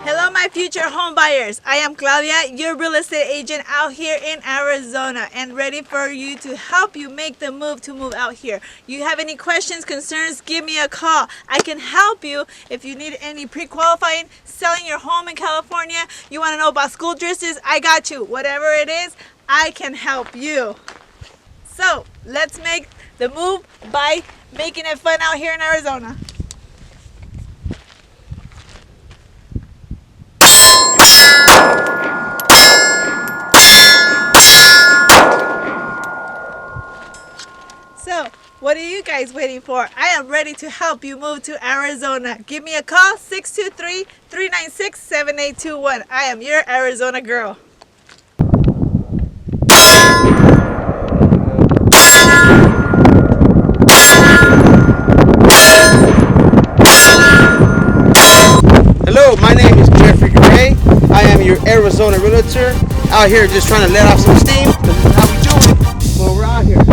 Hello, my future home buyers. I am Claudia, your real estate agent out here in Arizona, and ready for you to help you make the move to move out here. You have any questions, concerns, give me a call. I can help you if you need any pre-qualifying, selling your home in California, you want to know about school districts, I got you. Whatever it is, I can help you. So let's make the move by making it fun out here in Arizona. So, what are you guys waiting for? I am ready to help you move to Arizona. Give me a call, 623-396-7821. I am your Arizona girl. Hello, my name is Jeffrey Gray. I am your Arizona Realtor. Out here just trying to let off some steam. This is how we do it when we're out here.